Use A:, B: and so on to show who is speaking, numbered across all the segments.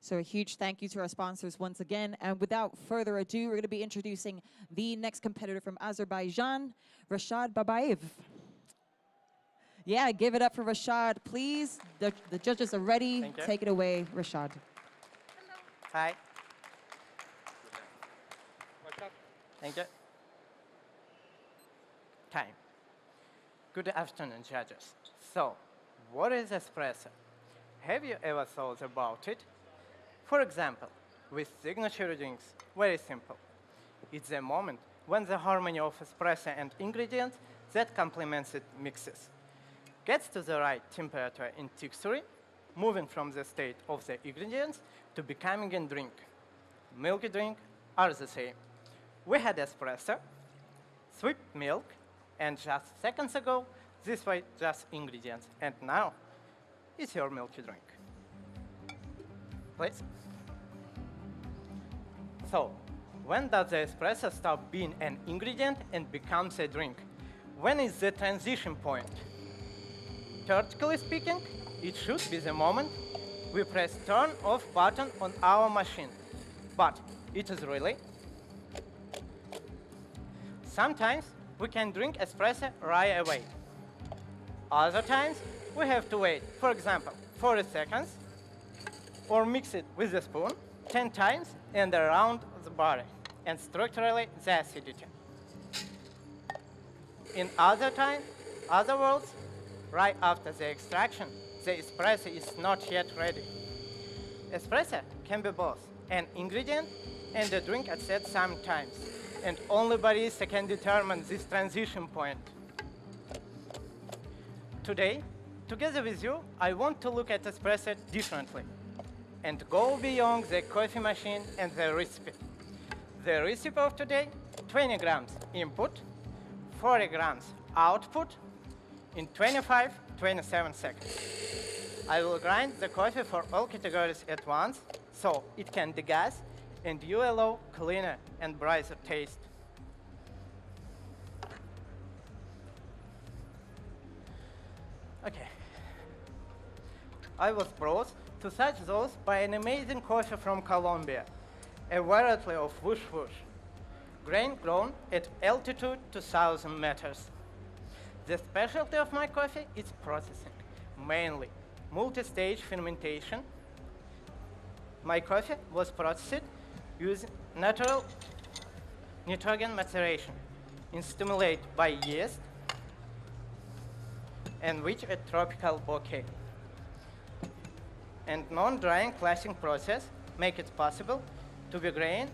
A: So a huge thank you to our sponsors once again. And without further ado, we're going to be introducing the next competitor from Azerbaijan, Rashad Babaev. Yeah, give it up for Rashad, please. The judges are ready.
B: Thank you.
A: Take it away, Rashad.
B: Hi. Thank you. Time. Good afternoon, judges. So, what is espresso? Have you ever thought about it? For example, with signature drinks, very simple. It's the moment when the harmony of espresso and ingredients that complements it mixes gets to the right temperature and texture, moving from the state of the ingredients to becoming a drink. Milky drink are the same. We had espresso, sweet milk, and just seconds ago, this was just ingredients. And now, it's your milky drink. Please. So, when does the espresso stop being an ingredient and becomes a drink? When is the transition point? Theoretically speaking, it should be the moment we press turn off button on our machine. But it is really. Sometimes we can drink espresso right away. Other times we have to wait, for example, 40 seconds, or mix it with a spoon 10 times and around the body, and structurally the acidity. In other words, right after the extraction, the espresso is not yet ready. Espresso can be both an ingredient and a drink at some times, and only barista can determine this transition point. Today, together with you, I want to look at espresso differently and go beyond the coffee machine and the recipe. The recipe of today, 20 grams input, 40 grams output in 27 seconds. I will grind the coffee for all categories at once, so it can degas and you allow cleaner and brighter taste. Okay. I was brought to such those by an amazing coffee from Colombia, a variety of whoosh whoosh, grain grown at altitude 2,000 meters. The specialty of my coffee is processing, mainly multi-stage fermentation. My coffee was processed using natural nitrogen maceration, stimulated by yeast, and which a tropical bouquet. And non-drying clashing process make it possible to be grain,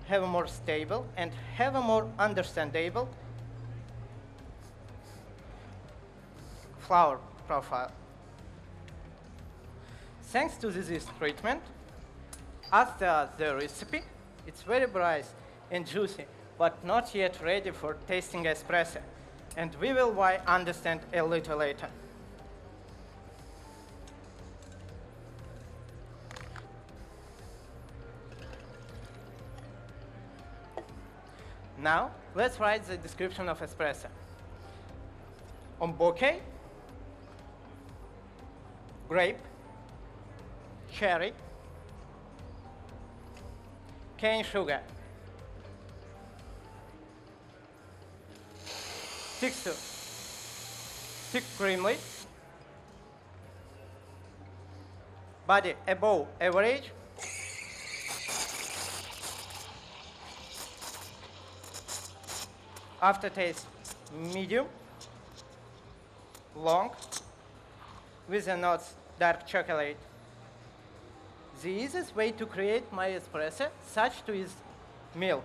B: have a more stable and have a more understandable flour profile. Thanks to this treatment, after the recipe, it's very bright and juicy, but not yet ready for tasting espresso. And we will why understand a little later. Now, let's write the description of espresso. On bouquet, grape, cherry, cane sugar, texture, thick creamy, body above average, aftertaste medium, long, with the notes dark chocolate. The easiest way to create my espresso such to is milk.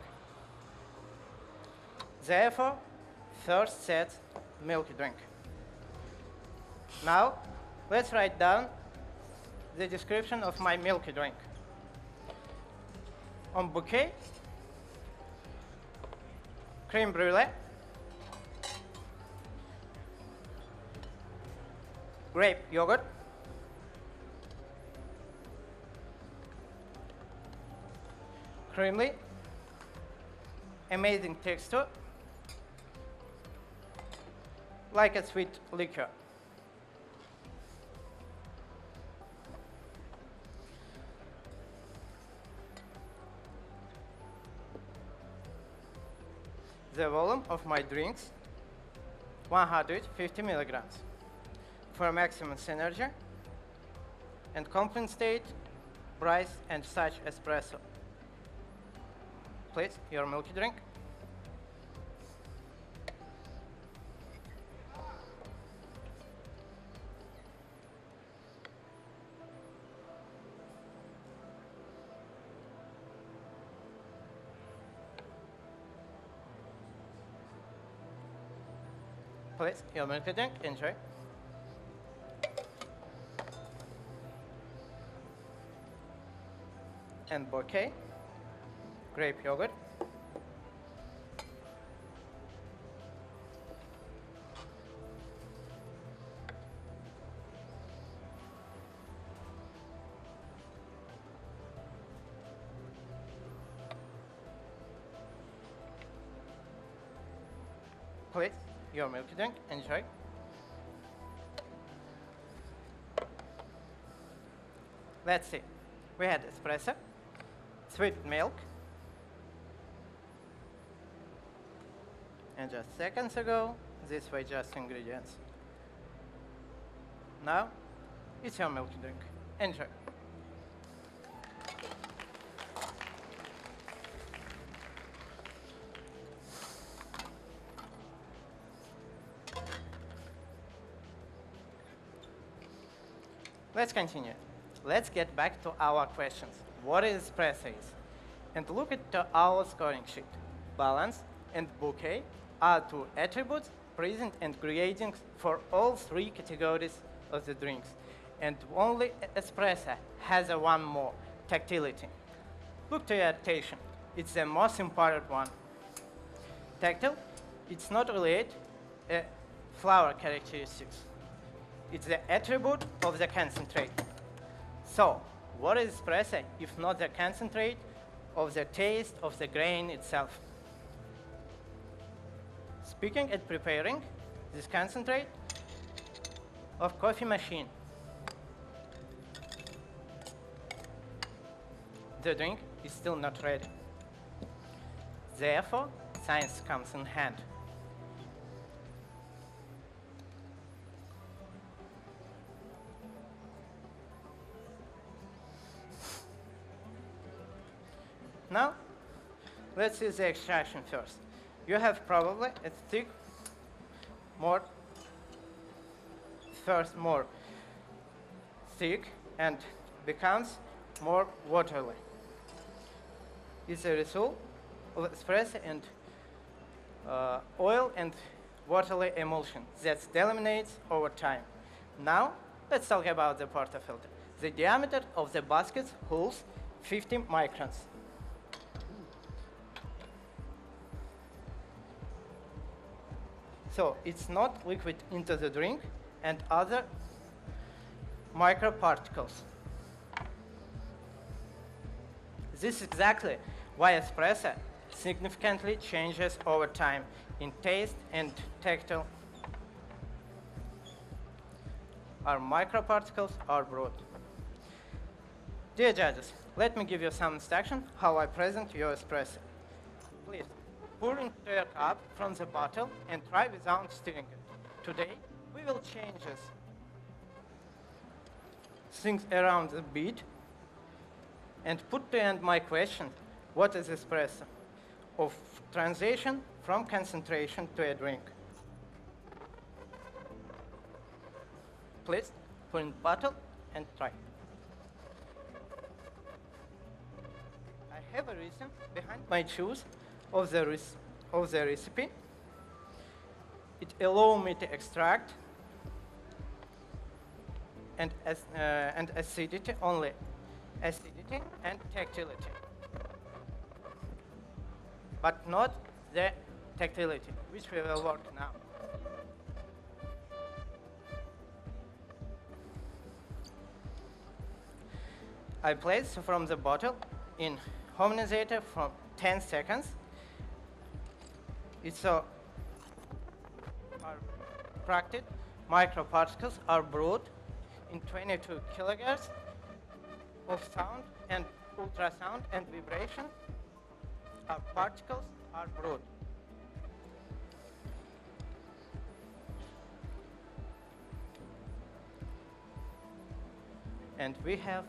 B: Therefore, first set milky drink. Now, let's write down the description of my milky drink. On bouquet, creme brulee, grape yogurt, creamy, amazing texture, like a sweet liquor. the volume of my drinks, 150 milligrams, for maximum synergy and compensate price and such espresso. Please, your milky drink. Please, your milky drink, enjoy. And bouquet, grape yogurt. Please, your milky drink, enjoy. Let's see, we had espresso, sweet milk, and just seconds ago, these were just ingredients. Now, it's your milky drink. Enjoy. Let's continue. Let's get back to our questions. What is espresso is? And look at our scoring sheet. Balance and bouquet are two attributes present and grading for all three categories of the drinks. And only espresso has a one more, tactility. Look to your attention. It's the most important one. Tactile, it's not related flower characteristics. It's the attribute of the concentrate. So, what is espresso if not the concentrate of the taste of the grain itself? Speaking and preparing this concentrate of coffee machine, the drink is still not ready. Therefore, science comes in hand. Now, let's see the extraction first. You have probably a thick, more thick and becomes more watery. It's a result of espresso and oil and watery emulsion that delaminates over time. Now, let's talk about the portafilter. The diameter of the basket holds 50 microns. So it's not liquid into the drink and other microparticles. This is exactly why espresso significantly changes over time in taste and tactile. Our microparticles are broad. Dear judges, let me give you some instruction how I present your espresso. Please. Pour into a cup from the bottle and try without stirring it. Today, we will change things around a bit and put to end my question, what is espresso? Of transition from concentration to a drink. Please, put in bottle and try. I have a reason behind my choice of the recipe. It allows me to extract and acidity only, acidity and tactility, but not the tactility, which we will work now. I place from the bottle in homogenizer for 10 seconds. It's our practiced microparticles are brewed in 22 kilohertz of sound and ultrasound and vibration. Our particles are brewed. And we have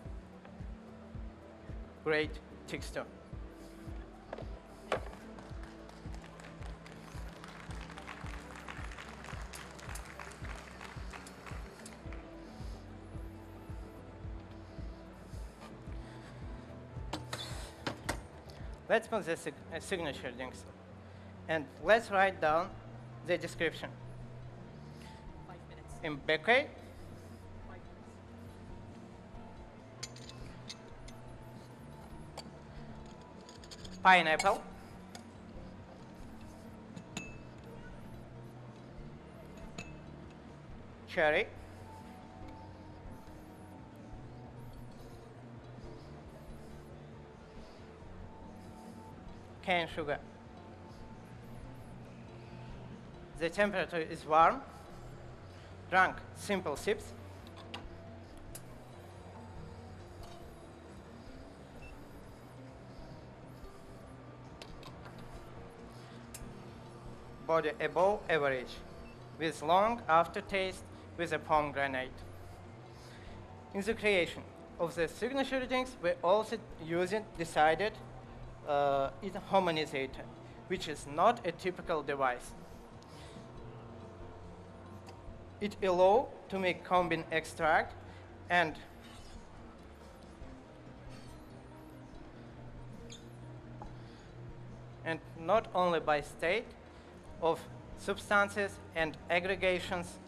B: great texture. Let's put the signature links. And let's write down the description.
A: 5 minutes.
B: In bakery,
A: 5 minutes.
B: pineapple, cherry, cane sugar. The temperature is warm. Drunk, simple sips. Body above average, with long aftertaste with a pomegranate. In the creation of the signature drinks, we also decided it homogenizer, which is not a typical device. It allows to make combine extract and not only by state of substances and aggregations.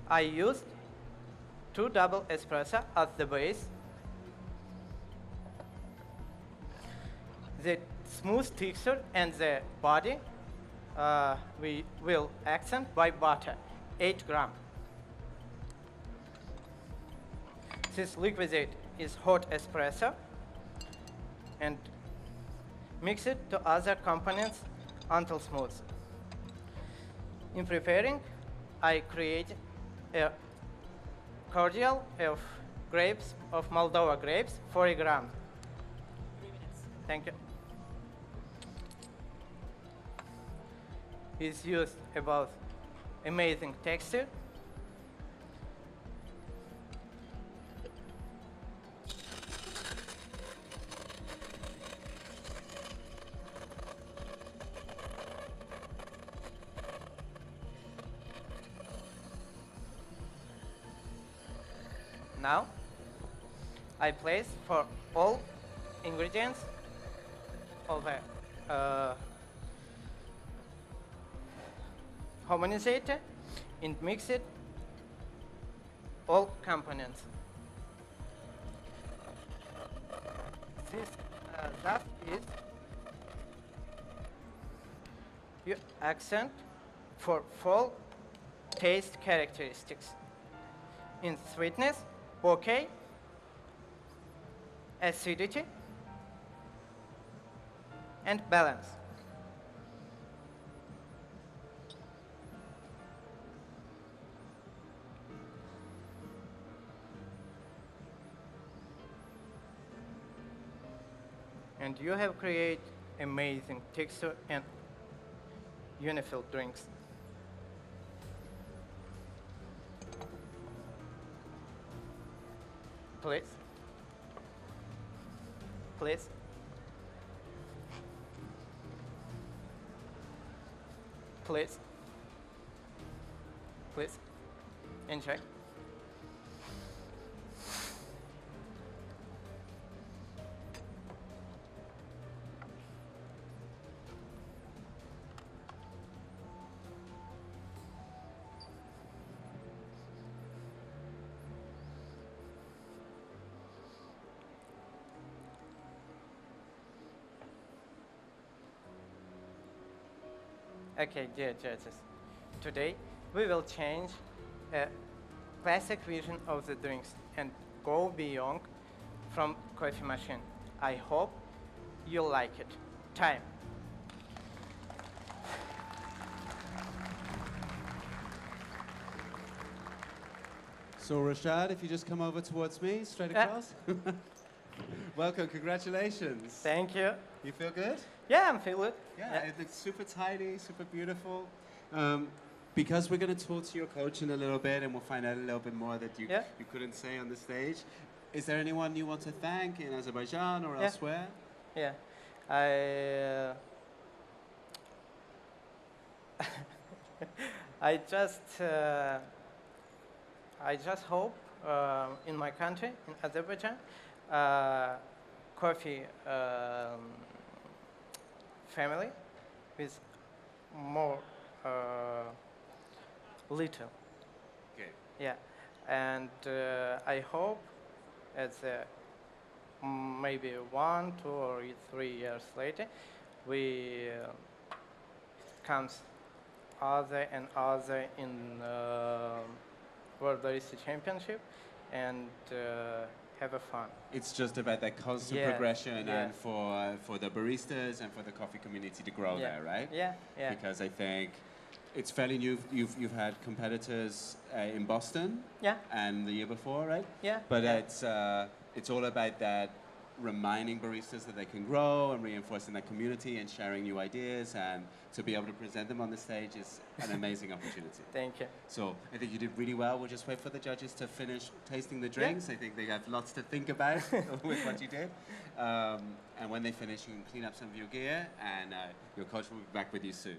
B: I used 2 double espresso at the base. The smooth texture and the body we will accent by butter, 8 grams. This liquid is hot espresso and mix it to other components until smooth. In preparing, I create a cordial of grapes, of Moldova grapes, 40 grams.
A: 3 minutes.
B: Thank you. Is used about amazing texture. Now, I place for all ingredients of a homogenizer and mix it all components. This that is your accent for full taste characteristics. In sweetness, bouquet, acidity, and balance. And you have created amazing texture and unifilled drinks. Please. Please. Please. Please. Enjoy. Okay, dear judges, today we will change a classic vision of the drinks and go beyond from coffee machine. I hope you like it. Time.
C: So Rashad, if you just come over towards me, straight across. Welcome, congratulations.
B: Thank you.
C: You feel good?
B: Yeah, I'm feeling it.
C: Yeah, it looks super tidy, super beautiful. because we're going to talk to your coach in a little bit, and we'll find out a little bit more that you couldn't say on the stage. Is there anyone you want to thank in Azerbaijan or elsewhere?
B: Yeah, I just hope in my country, in Azerbaijan, coffee family with more little.
C: Okay.
B: Yeah, and I hope as maybe 1, 2, or 3 years later, we comes other and other in World Barista Championship and have a fun.
C: It's just about that constant progression and for the baristas and for the coffee community to grow there, right?
B: Yeah, yeah.
C: Because I think it's fairly new. You've had competitors in Boston and the year before, right?
B: Yeah.
C: But it's all about that reminding baristas that they can grow and reinforcing that community and sharing new ideas, and to be able to present them on the stage is an amazing opportunity.
B: Thank you.
C: So I think you did really well. We'll just wait for the judges to finish tasting the drinks. I think they have lots to think about with what you did. And when they finish, you can clean up some of your gear, and your coach will be back with you soon.